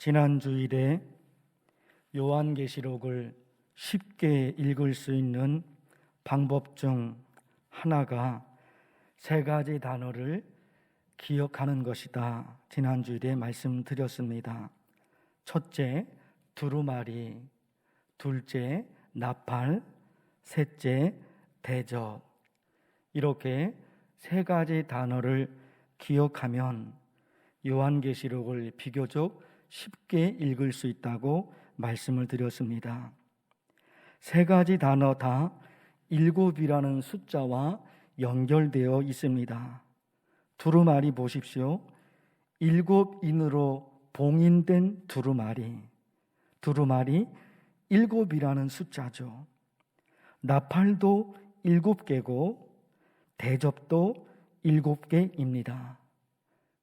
지난 주일에 요한계시록을 쉽게 읽을 수 있는 방법 중 하나가 세 가지 단어를 기억하는 것이다. 지난 주일에 말씀드렸습니다. 첫째, 두루마리, 둘째, 나팔, 셋째, 대접. 이렇게 세 가지 단어를 기억하면 요한계시록을 비교적 쉽게 읽을 수 있다고 말씀을 드렸습니다. 세 가지 단어 다 7이라는 숫자와 연결되어 있습니다. 두루마리 보십시오. 7인으로 봉인된 두루마리 7이라는 숫자죠. 나팔도 7개고 대접도 7개입니다.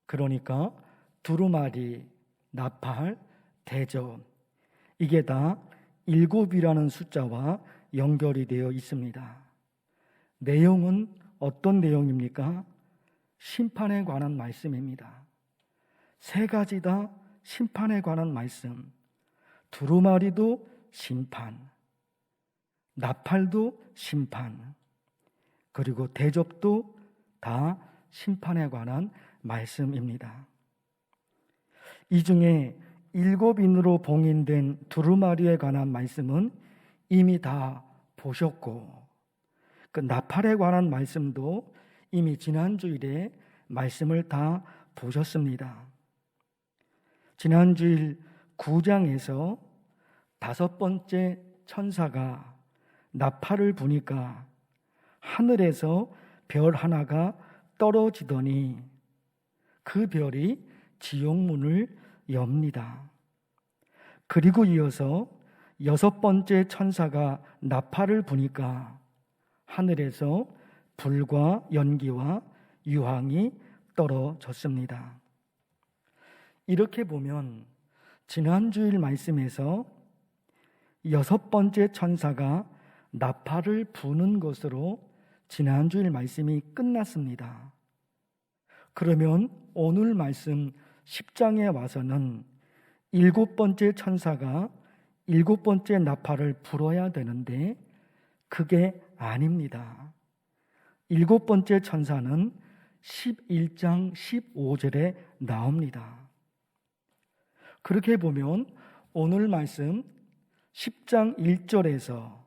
그러니까 두루마리, 나팔, 대접, 이게 다 7이라는 숫자와 연결이 되어 있습니다. 내용은 어떤 내용입니까? 심판에 관한 말씀입니다. 세 가지 다 심판에 관한 말씀. 두루마리도 심판, 나팔도 심판, 그리고 대접도 다 심판에 관한 말씀입니다. 이 중에 7인으로 봉인된 두루마리에 관한 말씀은 이미 다 보셨고, 그 나팔에 관한 말씀도 이미 지난주일에 말씀을 다 보셨습니다. 지난주일 9장에서 5번째 천사가 나팔을 부니까 하늘에서 별 하나가 떨어지더니 그 별이 지옥문을 엽니다. 그리고 이어서 6번째 천사가 나팔을 부니까 하늘에서 불과 연기와 유황이 떨어졌습니다. 이렇게 보면 지난주일 말씀에서 6번째 천사가 나팔을 부는 것으로 지난주일 말씀이 끝났습니다. 그러면 오늘 말씀 10장에 와서는 7번째 천사가 7번째 나팔을 불어야 되는데 그게 아닙니다. 7번째 천사는 11장 15절에 나옵니다. 그렇게 보면 오늘 말씀 10장 1절에서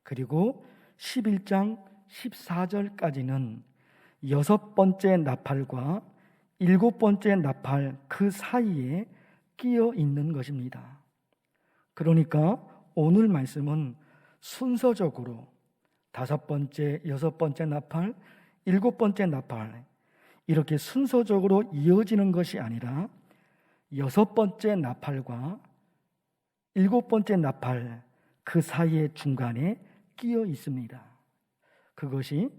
그리고 11장 14절까지는 6번째 나팔과 7번째 나팔 그 사이에 끼어 있는 것입니다. 그러니까 오늘 말씀은 순서적으로 5번째, 6번째 나팔, 7번째 나팔 이렇게 순서적으로 이어지는 것이 아니라 6번째 나팔과 7번째 나팔 그 사이의 중간에 끼어 있습니다. 그것이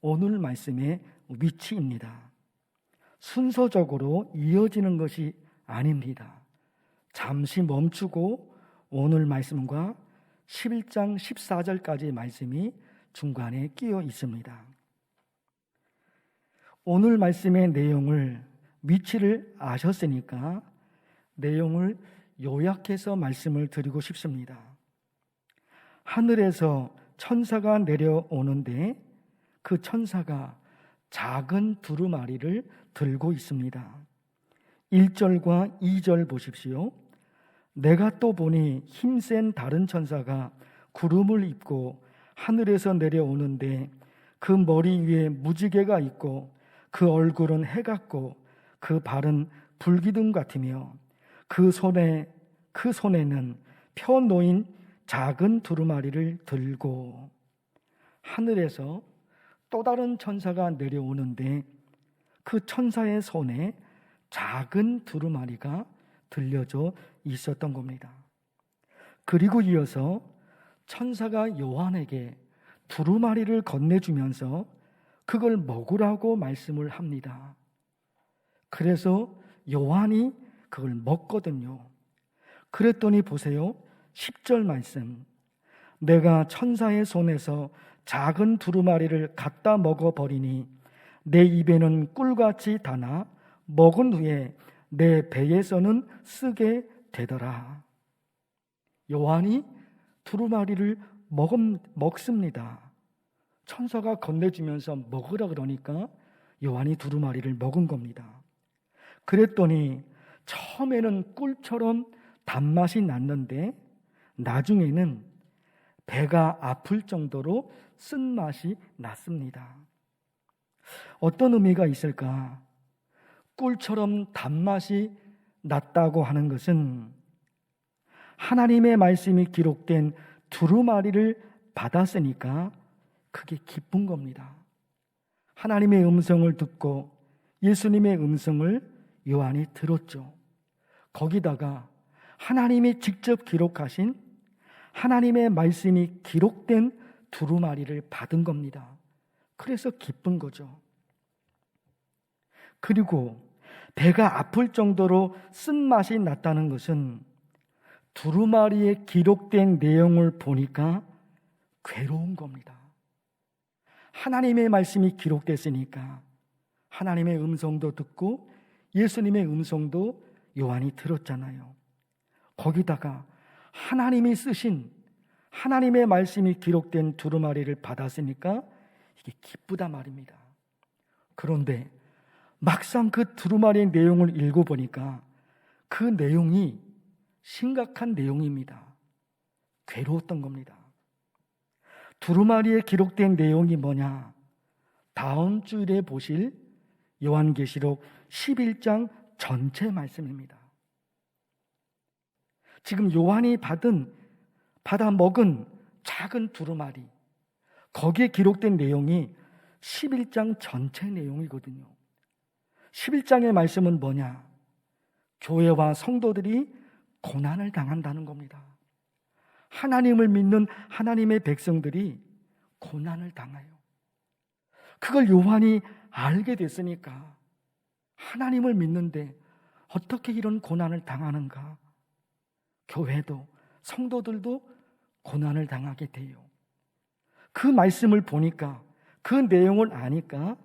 오늘 말씀의 위치입니다. 순서적으로 이어지는 것이 아닙니다. 잠시 멈추고 오늘 말씀과 11장 14절까지의 말씀이 중간에 끼어 있습니다. 오늘 말씀의 내용을, 위치를 아셨으니까 내용을 요약해서 말씀을 드리고 싶습니다. 하늘에서 천사가 내려오는데 그 천사가 작은 두루마리를 들고 있습니다. 1절과 2절 보십시오. 내가 또 보니 힘센 다른 천사가 구름을 입고 하늘에서 내려오는데 그 머리 위에 무지개가 있고 그 얼굴은 해 같고 그 발은 불기둥 같으며 그 손에는 펴 놓인 작은 두루마리를 들고. 하늘에서 또 다른 천사가 내려오는데 그 천사의 손에 작은 두루마리가 들려져 있었던 겁니다. 그리고 이어서 천사가 요한에게 두루마리를 건네주면서 그걸 먹으라고 말씀을 합니다. 그래서 요한이 그걸 먹거든요. 그랬더니 보세요. 10절 말씀. 내가 천사의 손에서 작은 두루마리를 갖다 먹어버리니 내 입에는 꿀같이 다나 먹은 후에 내 배에서는 쓰게 되더라. 요한이 두루마리를 먹습니다. 천사가 건네주면서 먹으라 그러니까 요한이 두루마리를 먹은 겁니다. 그랬더니 처음에는 꿀처럼 단맛이 났는데 나중에는 배가 아플 정도로 쓴맛이 났습니다. 어떤 의미가 있을까? 꿀처럼 단맛이 났다고 하는 것은 하나님의 말씀이 기록된 두루마리를 받았으니까 그게 기쁜 겁니다. 하나님의 음성을 듣고 예수님의 음성을 요한이 들었죠. 거기다가 하나님이 직접 기록하신 하나님의 말씀이 기록된 두루마리를 받은 겁니다. 그래서 기쁜 거죠. 그리고 배가 아플 정도로 쓴맛이 났다는 것은 두루마리에 기록된 내용을 보니까 괴로운 겁니다. 하나님의 말씀이 기록됐으니까 하나님의 음성도 듣고 예수님의 음성도 요한이 들었잖아요. 거기다가 하나님이 쓰신 하나님의 말씀이 기록된 두루마리를 받았으니까 이게 기쁘다 말입니다. 그런데 막상 그 두루마리의 내용을 읽어보니까 그 내용이 심각한 내용입니다. 괴로웠던 겁니다. 두루마리에 기록된 내용이 뭐냐? 다음 주일에 보실 요한계시록 11장 전체 말씀입니다. 지금 요한이 받아 먹은 작은 두루마리, 거기에 기록된 내용이 11장 전체 내용이거든요. 11장의 말씀은 뭐냐? 교회와 성도들이 고난을 당한다는 겁니다. 하나님을 믿는 하나님의 백성들이 고난을 당해요. 그걸 요한이 알게 됐으니까 하나님을 믿는데 어떻게 이런 고난을 당하는가? 교회도 성도들도 고난을 당하게 돼요. 그 말씀을 보니까 그 내용을 아니까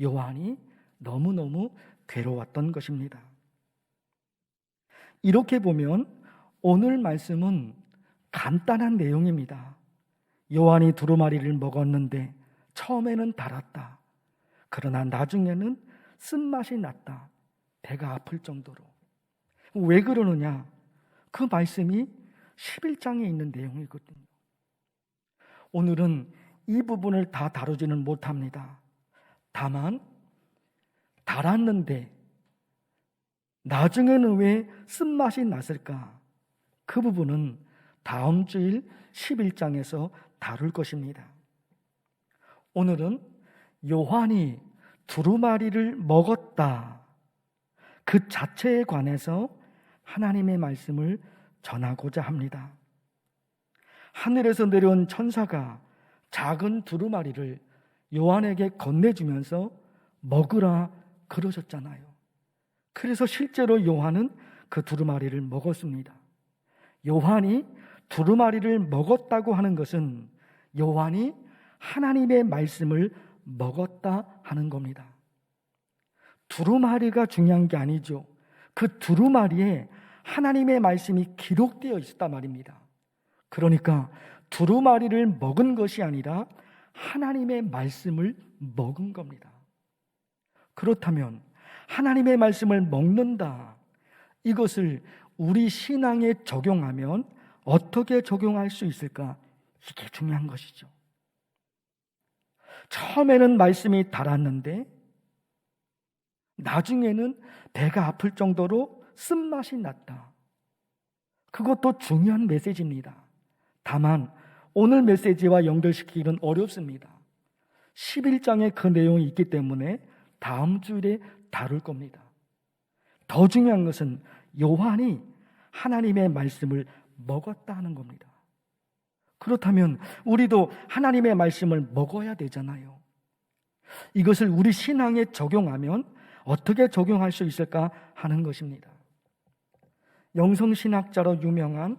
요한이 너무너무 괴로웠던 것입니다. 이렇게 보면 오늘 말씀은 간단한 내용입니다. 요한이 두루마리를 먹었는데 처음에는 달았다. 그러나 나중에는 쓴맛이 났다. 배가 아플 정도로. 왜 그러느냐? 그 말씀이 11장에 있는 내용이거든요. 오늘은 이 부분을 다 다루지는 못합니다. 다만 달았는데 나중에는 왜 쓴맛이 났을까? 그 부분은 다음 주일 11장에서 다룰 것입니다. 오늘은 요한이 두루마리를 먹었다. 그 자체에 관해서 하나님의 말씀을 전하고자 합니다. 하늘에서 내려온 천사가 작은 두루마리를 요한에게 건네주면서 먹으라 그러셨잖아요. 그래서 실제로 요한은 그 두루마리를 먹었습니다. 요한이 두루마리를 먹었다고 하는 것은 요한이 하나님의 말씀을 먹었다 하는 겁니다. 두루마리가 중요한 게 아니죠. 그 두루마리에 하나님의 말씀이 기록되어 있었단 말입니다. 그러니까 두루마리를 먹은 것이 아니라 하나님의 말씀을 먹은 겁니다. 그렇다면 하나님의 말씀을 먹는다. 이것을 우리 신앙에 적용하면 어떻게 적용할 수 있을까? 이게 중요한 것이죠. 처음에는 말씀이 달았는데 나중에는 배가 아플 정도로 쓴맛이 났다. 그것도 중요한 메시지입니다. 다만 오늘 메시지와 연결시키기는 어렵습니다. 11장에 그 내용이 있기 때문에 다음 주일에 다룰 겁니다. 더 중요한 것은 요한이 하나님의 말씀을 먹었다 하는 겁니다. 그렇다면 우리도 하나님의 말씀을 먹어야 되잖아요. 이것을 우리 신앙에 적용하면 어떻게 적용할 수 있을까 하는 것입니다. 영성신학자로 유명한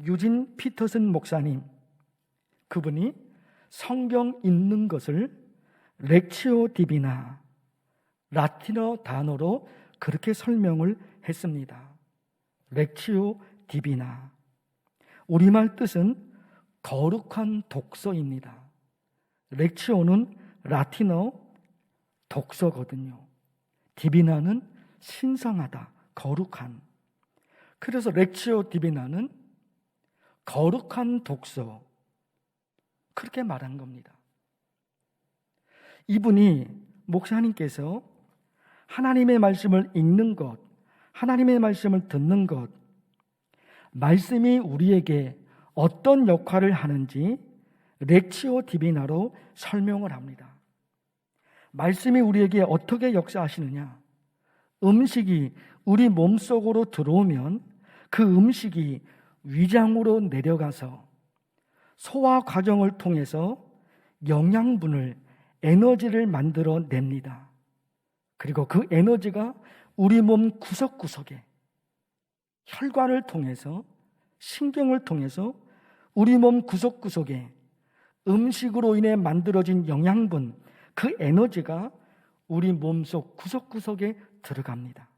유진 피터슨 목사님, 그분이 성경 읽는 것을 렉치오 디비나, 라틴어 단어로 그렇게 설명을 했습니다. 렉치오 디비나. 우리말 뜻은 거룩한 독서입니다. 렉치오는 라틴어 독서거든요. 디비나는 신성하다, 거룩한. 그래서 렉치오 디비나는 거룩한 독서, 그렇게 말한 겁니다. 이분이, 목사님께서 하나님의 말씀을 읽는 것, 하나님의 말씀을 듣는 것, 말씀이 우리에게 어떤 역할을 하는지 렉치오 디비나로 설명을 합니다. 말씀이 우리에게 어떻게 역사하시느냐? 음식이 우리 몸속으로 들어오면 그 음식이 위장으로 내려가서 소화 과정을 통해서 영양분을, 에너지를 만들어 냅니다. 그리고 그 에너지가 우리 몸 구석구석에 혈관을 통해서, 신경을 통해서 우리 몸 구석구석에 음식으로 인해 만들어진 영양분, 그 에너지가 우리 몸속 구석구석에 들어갑니다.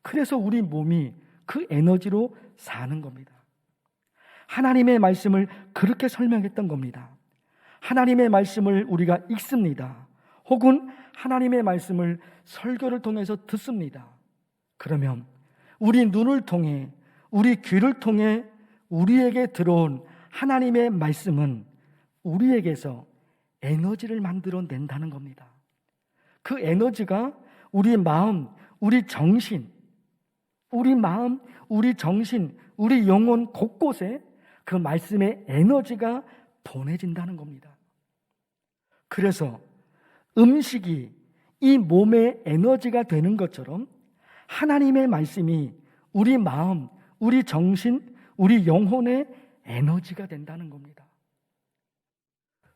그래서 우리 몸이 그 에너지로 사는 겁니다. 하나님의 말씀을 그렇게 설명했던 겁니다. 하나님의 말씀을 우리가 읽습니다. 혹은 하나님의 말씀을 설교를 통해서 듣습니다. 그러면 우리 눈을 통해, 우리 귀를 통해 우리에게 들어온 하나님의 말씀은 우리에게서 에너지를 만들어낸다는 겁니다. 그 에너지가 우리 마음, 우리 정신, 우리 마음, 우리 정신, 우리 영혼 곳곳에 그 말씀의 에너지가 보내진다는 겁니다. 그래서 음식이 이 몸의 에너지가 되는 것처럼 하나님의 말씀이 우리 마음, 우리 정신, 우리 영혼의 에너지가 된다는 겁니다.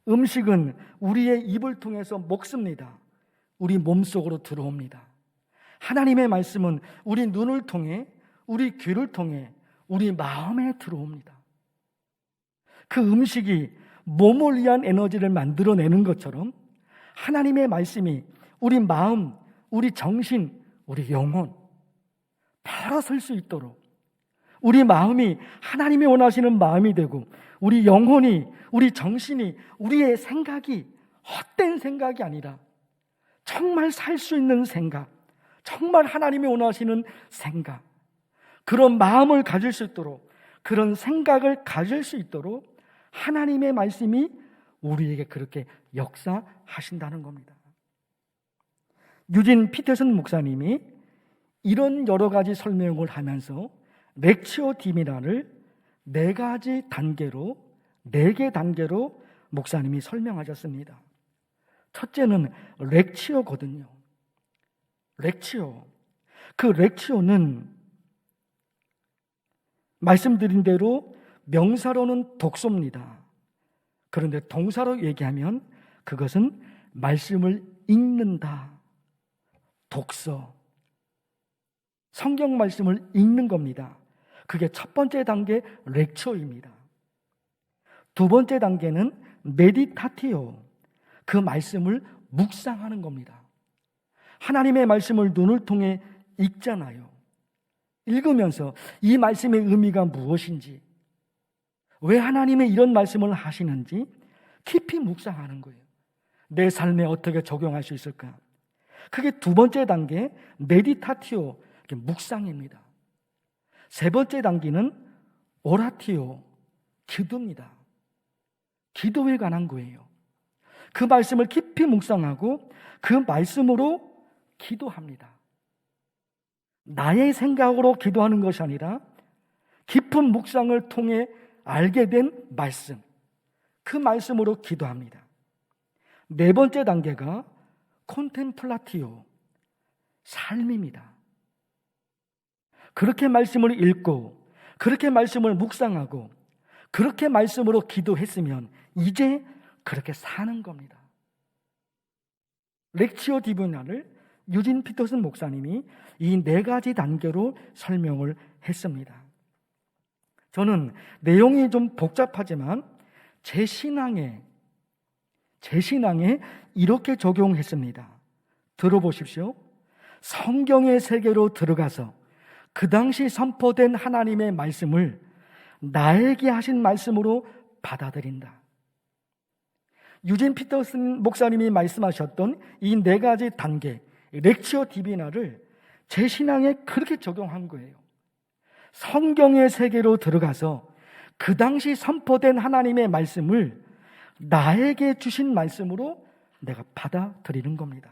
음식은 우리의 입을 통해서 먹습니다. 우리 몸속으로 들어옵니다. 하나님의 말씀은 우리 눈을 통해, 우리 귀를 통해 우리 마음에 들어옵니다. 그 음식이 몸을 위한 에너지를 만들어내는 것처럼 하나님의 말씀이 우리 마음, 우리 정신, 우리 영혼 바로 설 수 있도록, 우리 마음이 하나님이 원하시는 마음이 되고, 우리 영혼이, 우리 정신이, 우리의 생각이 헛된 생각이 아니라 정말 살 수 있는 생각, 정말 하나님이 원하시는 생각, 그런 마음을 가질 수 있도록, 그런 생각을 가질 수 있도록 하나님의 말씀이 우리에게 그렇게 역사하신다는 겁니다. 유진 피터슨 목사님이 이런 여러 가지 설명을 하면서 렉치오 디비나를 네 개 단계로 목사님이 설명하셨습니다. 첫째는 렉치오거든요. 렉치오. 그 렉치오는 말씀드린 대로 명사로는 독서입니다. 그런데 동사로 얘기하면 그것은 말씀을 읽는다. 독서. 성경 말씀을 읽는 겁니다. 그게 첫 번째 단계 렉처입니다. 두 번째 단계는 메디타티오. 그 말씀을 묵상하는 겁니다. 하나님의 말씀을 눈을 통해 읽잖아요. 읽으면서 이 말씀의 의미가 무엇인지, 왜 하나님이 이런 말씀을 하시는지 깊이 묵상하는 거예요. 내 삶에 어떻게 적용할 수 있을까? 그게 두 번째 단계 메디타티오, 묵상입니다. 세 번째 단계는 오라티오, 기도입니다. 기도에 관한 거예요. 그 말씀을 깊이 묵상하고 그 말씀으로 기도합니다. 나의 생각으로 기도하는 것이 아니라 깊은 묵상을 통해 알게 된 말씀, 그 말씀으로 기도합니다. 네 번째 단계가 콘템플라티오, 삶입니다. 그렇게 말씀을 읽고, 그렇게 말씀을 묵상하고, 그렇게 말씀으로 기도했으면 이제 그렇게 사는 겁니다. 렉치오 디비나를 유진 피터슨 목사님이 이 네 가지 단계로 설명을 했습니다. 저는 내용이 좀 복잡하지만 제 신앙에 이렇게 적용했습니다. 들어보십시오. 성경의 세계로 들어가서 그 당시 선포된 하나님의 말씀을 나에게 하신 말씀으로 받아들인다. 유진 피터슨 목사님이 말씀하셨던 이 4가지 단계, 렉치오 디비나를 제 신앙에 그렇게 적용한 거예요. 성경의 세계로 들어가서 그 당시 선포된 하나님의 말씀을 나에게 주신 말씀으로 내가 받아들이는 겁니다.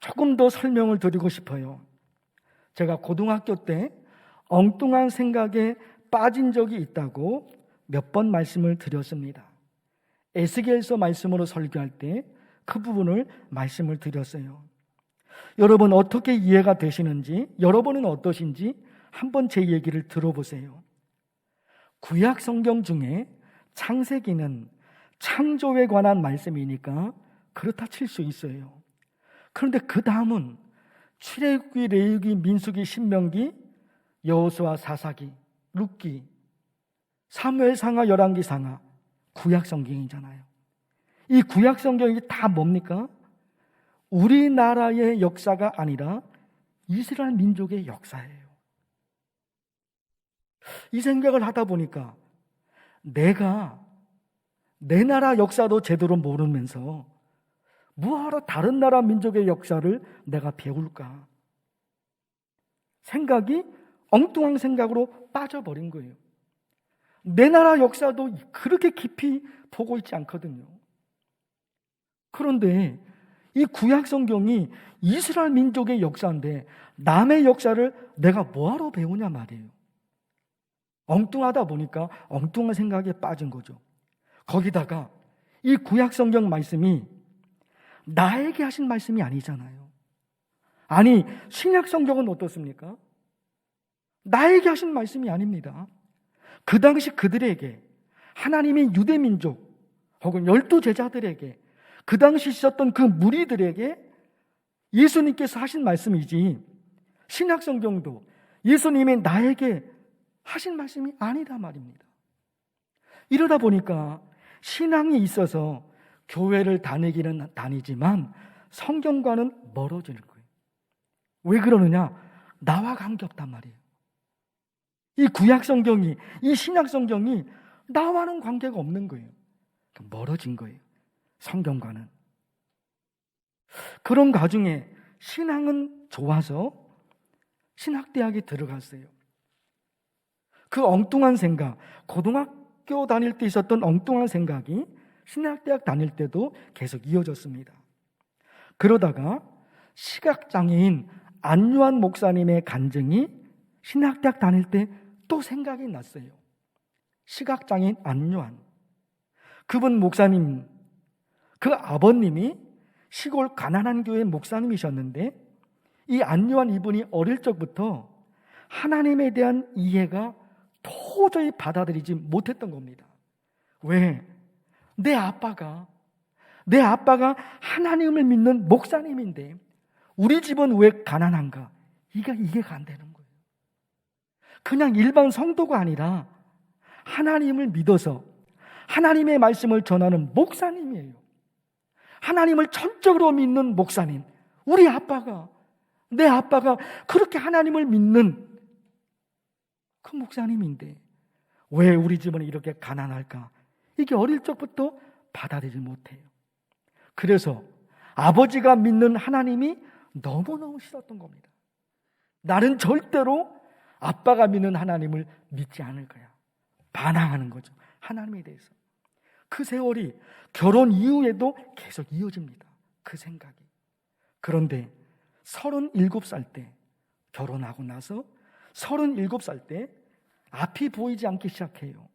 조금 더 설명을 드리고 싶어요. 제가 고등학교 때 엉뚱한 생각에 빠진 적이 있다고 몇 번 말씀을 드렸습니다. 에스겔서 말씀으로 설교할 때 그 부분을 말씀을 드렸어요. 여러분 어떻게 이해가 되시는지, 여러분은 어떠신지 한번 제 얘기를 들어보세요. 구약 성경 중에 창세기는 창조에 관한 말씀이니까 그렇다 칠 수 있어요. 그런데 그 다음은 출애굽기, 레위기, 민수기, 신명기, 여호수아, 사사기, 룻기, 사무엘상하, 열왕기상하, 구약 성경이잖아요. 이 구약 성경이 다 뭡니까? 우리나라의 역사가 아니라 이스라엘 민족의 역사예요. 이 생각을 하다 보니까 내가 내 나라 역사도 제대로 모르면서 뭐하러 다른 나라 민족의 역사를 내가 배울까? 생각이 엉뚱한 생각으로 빠져버린 거예요. 내 나라 역사도 그렇게 깊이 보고 있지 않거든요. 그런데 이 구약 성경이 이스라엘 민족의 역사인데 남의 역사를 내가 뭐하러 배우냐 말이에요. 엉뚱하다 보니까 엉뚱한 생각에 빠진 거죠. 거기다가 이 구약 성경 말씀이 나에게 하신 말씀이 아니잖아요. 아니, 신약 성경은 어떻습니까? 나에게 하신 말씀이 아닙니다. 그 당시 그들에게, 하나님의 유대민족 혹은 12제자들에게, 그 당시 있었던 그 무리들에게 예수님께서 하신 말씀이지, 신약 성경도 예수님이 나에게 하신 말씀이 아니다 말입니다. 이러다 보니까 신앙이 있어서 교회를 다니기는 다니지만 성경과는 멀어지는 거예요. 왜 그러느냐? 나와 관계없단 말이에요. 이 구약 성경이, 이 신약 성경이 나와는 관계가 없는 거예요. 멀어진 거예요. 성경과는. 그런 과정에 신앙은 좋아서 신학대학에 들어갔어요. 그 엉뚱한 생각, 고등학교 다닐 때 있었던 엉뚱한 생각이 신학대학 다닐 때도 계속 이어졌습니다. 그러다가 시각장애인 안유한 목사님의 간증이 신학대학 다닐 때 또 생각이 났어요. 시각장애인 안유한. 그분 목사님, 그 아버님이 시골 가난한 교회 목사님이셨는데 이 안유한 이분이 어릴 적부터 하나님에 대한 이해가 도저히 받아들이지 못했던 겁니다. 왜? 내 아빠가 하나님을 믿는 목사님인데 우리 집은 왜 가난한가? 이게 이해가 안 되는 거예요. 그냥 일반 성도가 아니라 하나님을 믿어서 하나님의 말씀을 전하는 목사님이에요. 하나님을 전적으로 믿는 목사님. 우리 아빠가, 내 아빠가 그렇게 하나님을 믿는 그 목사님인데 왜 우리 집은 이렇게 가난할까? 이게 어릴 적부터 받아들이지 못해요. 그래서 아버지가 믿는 하나님이 너무너무 싫었던 겁니다. 나는 절대로 아빠가 믿는 하나님을 믿지 않을 거야. 반항하는 거죠. 하나님에 대해서. 그 세월이 결혼 이후에도 계속 이어집니다. 그 생각이. 그런데 37살 때 결혼하고 나서 37살 때 앞이 보이지 않기 시작해요.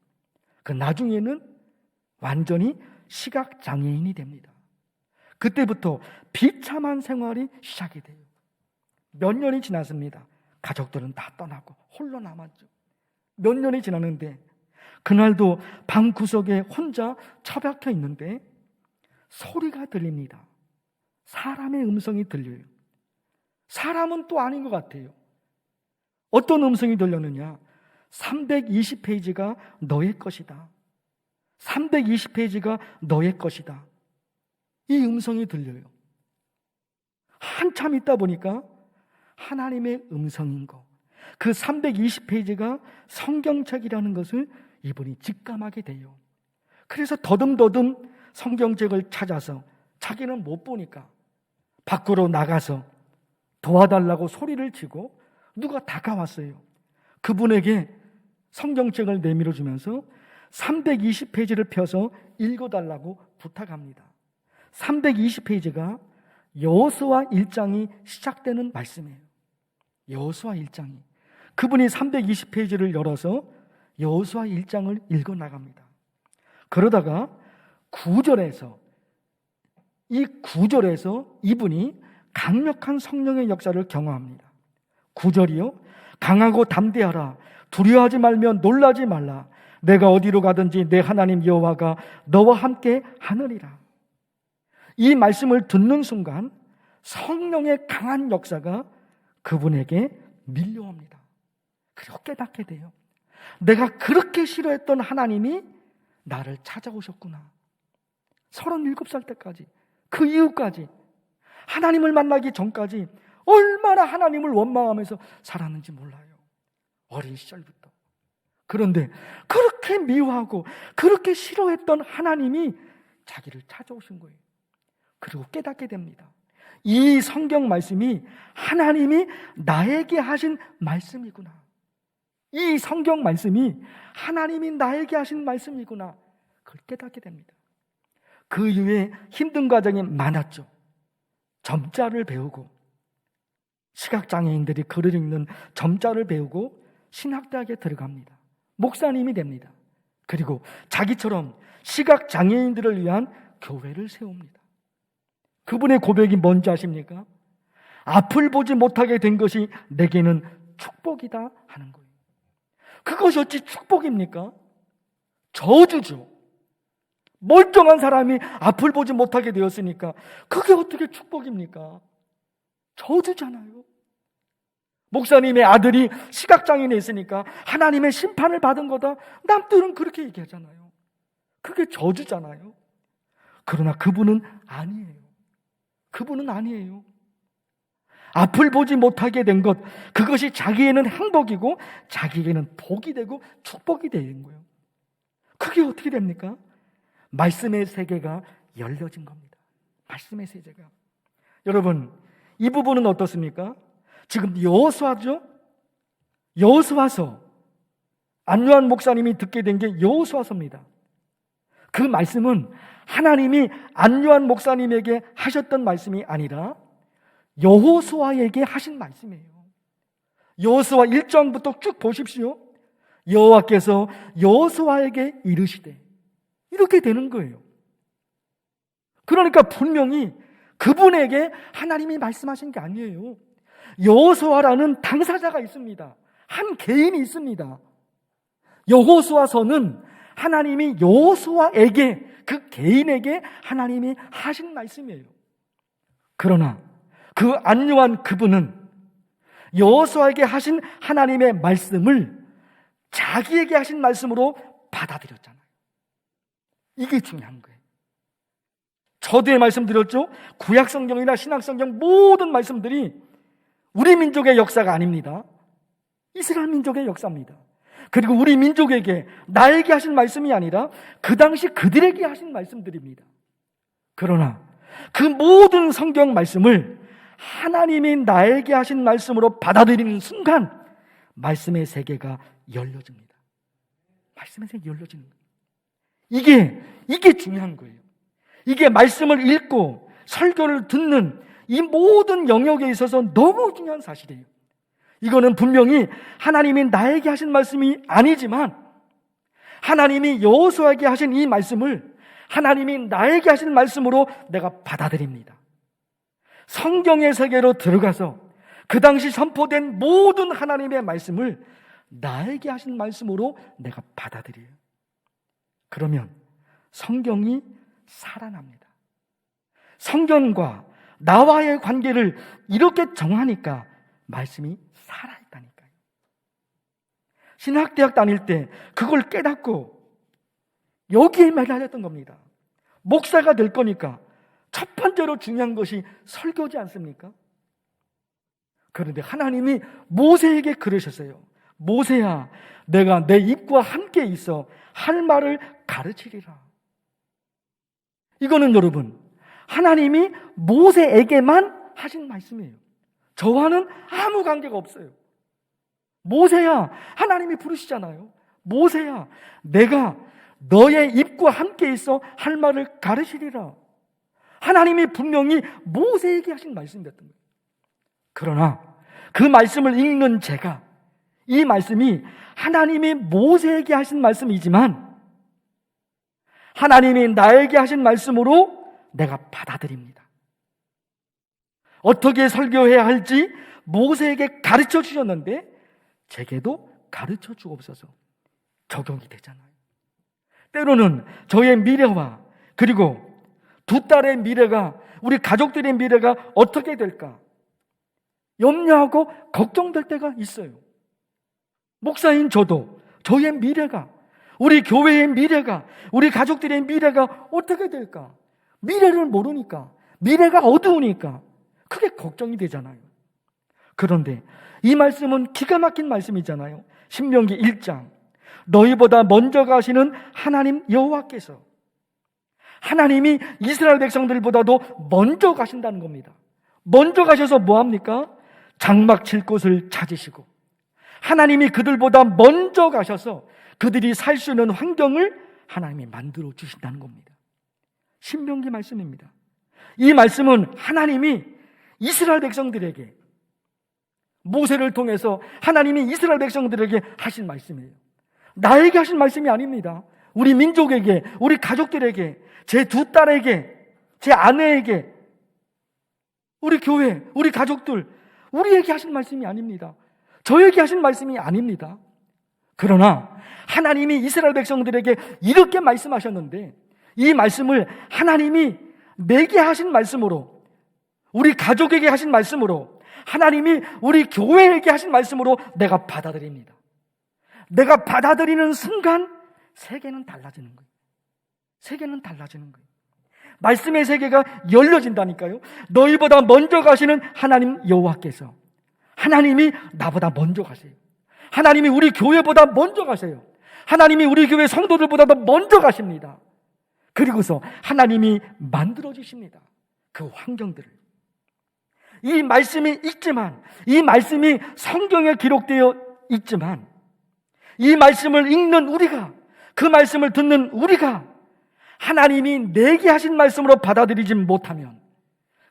그 나중에는 완전히 시각장애인이 됩니다. 그때부터 비참한 생활이 시작이 돼요. 몇 년이 지났습니다. 가족들은 다 떠나고 홀로 남았죠. 몇 년이 지났는데 그날도 방 구석에 혼자 처박혀 있는데 소리가 들립니다. 사람의 음성이 들려요. 사람은 또 아닌 것 같아요. 어떤 음성이 들렸느냐? 320페이지가 너의 것이다. 320페이지가 너의 것이다. 이 음성이 들려요. 한참 있다 보니까 하나님의 음성인 거, 그 320페이지가 성경책이라는 것을 이분이 직감하게 돼요. 그래서 더듬더듬 성경책을 찾아서 자기는 못 보니까 밖으로 나가서 도와달라고 소리를 치고 누가 다가왔어요. 그분에게 성경책을 내밀어 주면서 320페이지를 펴서 읽어달라고 부탁합니다. 320페이지가 여호수아 1장이 시작되는 말씀이에요. 여호수아 1장이. 그분이 320페이지를 열어서 여호수아 1장을 읽어 나갑니다. 그러다가 9절에서 이분이 강력한 성령의 역사를 경험합니다. 9절이요. 강하고 담대하라. 두려워하지 말며 놀라지 말라. 내가 어디로 가든지 내 하나님 여호와가 너와 함께 하느니라. 이 말씀을 듣는 순간 성령의 강한 역사가 그분에게 밀려옵니다. 그리고 깨닫게 돼요. 내가 그렇게 싫어했던 하나님이 나를 찾아오셨구나. 37살 때까지, 그 이후까지, 하나님을 만나기 전까지 얼마나 하나님을 원망하면서 살았는지 몰라요. 어린 시절부터. 그런데 그렇게 미워하고 그렇게 싫어했던 하나님이 자기를 찾아오신 거예요. 그리고 깨닫게 됩니다. 이 성경 말씀이 하나님이 나에게 하신 말씀이구나. 이 성경 말씀이 하나님이 나에게 하신 말씀이구나. 그걸 깨닫게 됩니다. 그 이후에 힘든 과정이 많았죠. 점자를 배우고, 시각장애인들이 글을 읽는 점자를 배우고 신학대학에 들어갑니다. 목사님이 됩니다. 그리고 자기처럼 시각장애인들을 위한 교회를 세웁니다. 그분의 고백이 뭔지 아십니까? 앞을 보지 못하게 된 것이 내게는 축복이다 하는 거예요. 그것이 어찌 축복입니까? 저주죠. 멀쩡한 사람이 앞을 보지 못하게 되었으니까 그게 어떻게 축복입니까? 저주잖아요. 목사님의 아들이 시각장애인이 있으니까 하나님의 심판을 받은 거다. 남들은 그렇게 얘기하잖아요. 그게 저주잖아요. 그러나 그분은 아니에요. 그분은 아니에요. 앞을 보지 못하게 된 것, 그것이 자기에는 행복이고 자기에게는 복이 되고 축복이 되는 거예요. 그게 어떻게 됩니까? 말씀의 세계가 열려진 겁니다. 말씀의 세계가. 여러분, 이 부분은 어떻습니까? 지금 여호수아죠? 여호수아서. 안요한 목사님이 듣게 된 게 여호수아서입니다. 그 말씀은 하나님이 안요한 목사님에게 하셨던 말씀이 아니라 여호수아에게 하신 말씀이에요. 여호수아 1장부터 쭉 보십시오. 여호와께서 여호수아에게 이르시되, 이렇게 되는 거예요. 그러니까 분명히 그분에게 하나님이 말씀하신 게 아니에요. 여호수아라는 당사자가 있습니다. 한 개인이 있습니다. 여호수아서는 하나님이 여호수아에게, 그 개인에게 하나님이 하신 말씀이에요. 그러나 그 안요한 그분은 여호수아에게 하신 하나님의 말씀을 자기에게 하신 말씀으로 받아들였잖아요. 이게 중요한 거예요. 저도에 말씀드렸죠? 구약성경이나 신약성경 모든 말씀들이 우리 민족의 역사가 아닙니다. 이스라엘 민족의 역사입니다. 그리고 우리 민족에게, 나에게 하신 말씀이 아니라 그 당시 그들에게 하신 말씀들입니다. 그러나 그 모든 성경 말씀을 하나님이 나에게 하신 말씀으로 받아들이는 순간 말씀의 세계가 열려집니다. 말씀의 세계가 열려지는 거예요. 이게 중요한 거예요. 이게 말씀을 읽고 설교를 듣는 이 모든 영역에 있어서 너무 중요한 사실이에요. 이거는 분명히 하나님이 나에게 하신 말씀이 아니지만 하나님이 여호수아에게 하신 이 말씀을 하나님이 나에게 하신 말씀으로 내가 받아들입니다. 성경의 세계로 들어가서 그 당시 선포된 모든 하나님의 말씀을 나에게 하신 말씀으로 내가 받아들여요. 그러면 성경이 살아납니다. 성경과 나와의 관계를 이렇게 정하니까 말씀이 살아있다니까요. 신학대학 다닐 때 그걸 깨닫고 여기에 매달렸던 겁니다. 목사가 될 거니까 첫 번째로 중요한 것이 설교지 않습니까? 그런데 하나님이 모세에게 그러셨어요. 모세야, 내가 내 입과 함께 있어 할 말을 가르치리라. 이거는 여러분, 하나님이 모세에게만 하신 말씀이에요. 저와는 아무 관계가 없어요. 모세야, 하나님이 부르시잖아요. 모세야, 내가 너의 입과 함께 있어 할 말을 가르치리라. 하나님이 분명히 모세에게 하신 말씀이었던 거예요. 그러나 그 말씀을 읽는 제가, 이 말씀이 하나님이 모세에게 하신 말씀이지만 하나님이 나에게 하신 말씀으로 내가 받아들입니다. 어떻게 설교해야 할지 모세에게 가르쳐 주셨는데 제게도 가르쳐 주옵소서. 적용이 되잖아요. 때로는 저의 미래와 그리고 두 딸의 미래가, 우리 가족들의 미래가 어떻게 될까 염려하고 걱정될 때가 있어요. 목사인 저도 저의 미래가, 우리 교회의 미래가, 우리 가족들의 미래가 어떻게 될까? 미래를 모르니까, 미래가 어두우니까 크게 걱정이 되잖아요. 그런데 이 말씀은 기가 막힌 말씀이잖아요. 신명기 1장, 너희보다 먼저 가시는 하나님 여호와께서, 하나님이 이스라엘 백성들보다도 먼저 가신다는 겁니다. 먼저 가셔서 뭐합니까? 장막 칠 곳을 찾으시고 하나님이 그들보다 먼저 가셔서 그들이 살 수 있는 환경을 하나님이 만들어 주신다는 겁니다. 신명기 말씀입니다. 이 말씀은 하나님이 이스라엘 백성들에게, 모세를 통해서 하나님이 이스라엘 백성들에게 하신 말씀이에요. 나에게 하신 말씀이 아닙니다. 우리 민족에게, 우리 가족들에게, 제 두 딸에게, 제 아내에게, 우리 교회, 우리 가족들, 우리에게 하신 말씀이 아닙니다. 저에게 하신 말씀이 아닙니다. 그러나 하나님이 이스라엘 백성들에게 이렇게 말씀하셨는데 이 말씀을 하나님이 내게 하신 말씀으로, 우리 가족에게 하신 말씀으로, 하나님이 우리 교회에게 하신 말씀으로 내가 받아들입니다. 내가 받아들이는 순간 세계는 달라지는 거예요. 세계는 달라지는 거예요. 말씀의 세계가 열려진다니까요. 너희보다 먼저 가시는 하나님 여호와께서, 하나님이 나보다 먼저 가세요. 하나님이 우리 교회보다 먼저 가세요. 하나님이 우리 교회 성도들보다도 먼저 가십니다. 그리고서 하나님이 만들어 주십니다. 그 환경들을. 이 말씀이 있지만, 이 말씀이 성경에 기록되어 있지만, 이 말씀을 읽는 우리가, 그 말씀을 듣는 우리가 하나님이 내게 하신 말씀으로 받아들이지 못하면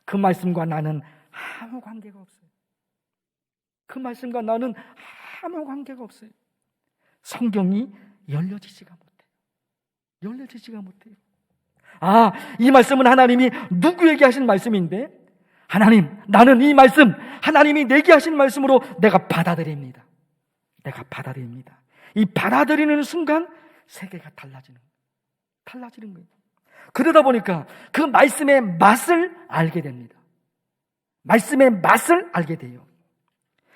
그 말씀과 나는 아무 관계가 없어요. 그 말씀과 나는 아무 관계가 없어요. 성경이 열려지지가 못해요. 열려지지가 못해요. 아, 이 말씀은 하나님이 누구에게 하신 말씀인데, 하나님, 나는 이 말씀, 하나님이 내게 하신 말씀으로 내가 받아들입니다. 내가 받아들입니다. 이 받아들이는 순간 세계가 달라지는 거예요. 그러다 보니까 그 말씀의 맛을 알게 됩니다. 말씀의 맛을 알게 돼요.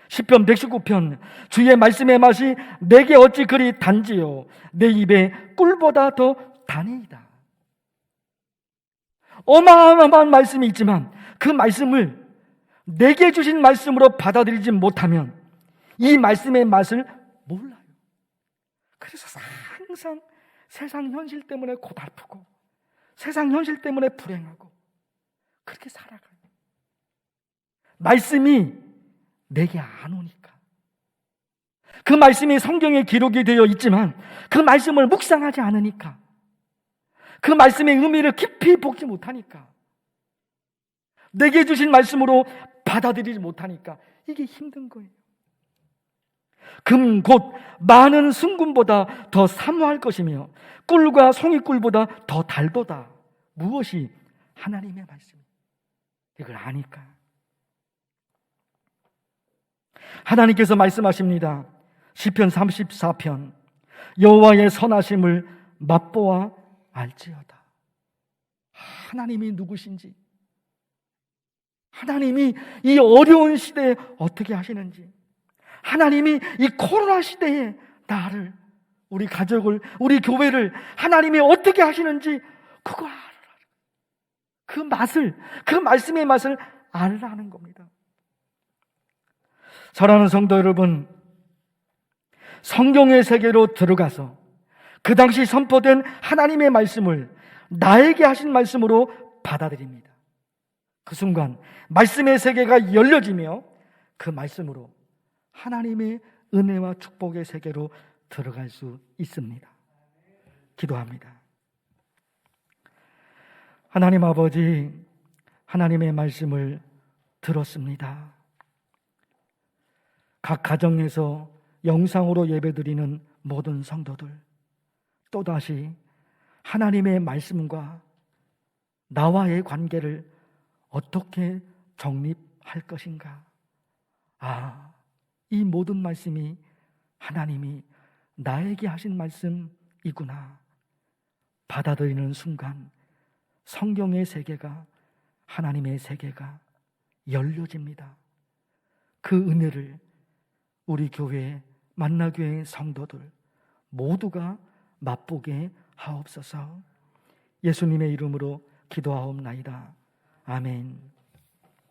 시편 119편, 주의 말씀의 맛이 내게 어찌 그리 단지요, 내 입에 꿀보다 더 다니이다. 어마어마한 말씀이 있지만 그 말씀을 내게 주신 말씀으로 받아들이지 못하면 이 말씀의 맛을 몰라요. 그래서 항상 세상 현실 때문에 고달프고 세상 현실 때문에 불행하고 그렇게 살아가요. 말씀이 내게 안 오니까. 그 말씀이 성경에 기록이 되어 있지만 그 말씀을 묵상하지 않으니까, 그 말씀의 의미를 깊이 보지 못하니까, 내게 주신 말씀으로 받아들이지 못하니까 이게 힘든 거예요. 금 곧 많은 순금보다 더 사모할 것이며 꿀과 송이꿀보다 더 달도다. 무엇이? 하나님의 말씀. 이걸 아니까. 하나님께서 말씀하십니다. 시편 34편, 여호와의 선하심을 맛보아 알지어다. 하나님이 누구신지, 하나님이 이 어려운 시대에 어떻게 하시는지, 하나님이 이 코로나 시대에 나를, 우리 가족을, 우리 교회를 하나님이 어떻게 하시는지 그거 알아라. 그 맛을, 그 말씀의 맛을 알라는 겁니다. 사랑하는 성도 여러분, 성경의 세계로 들어가서 그 당시 선포된 하나님의 말씀을 나에게 하신 말씀으로 받아들입니다. 그 순간 말씀의 세계가 열려지며 그 말씀으로 하나님의 은혜와 축복의 세계로 들어갈 수 있습니다. 기도합니다. 하나님 아버지, 하나님의 말씀을 들었습니다. 각 가정에서 영상으로 예배드리는 모든 성도들, 또다시 하나님의 말씀과 나와의 관계를 어떻게 정립할 것인가? 이 모든 말씀이 하나님이 나에게 하신 말씀이구나. 받아들이는 순간 성경의 세계가, 하나님의 세계가 열려집니다. 그 은혜를 우리 교회, 만나교회 성도들 모두가 맛보게 하옵소서. 예수님의 이름으로 기도하옵나이다. 아멘.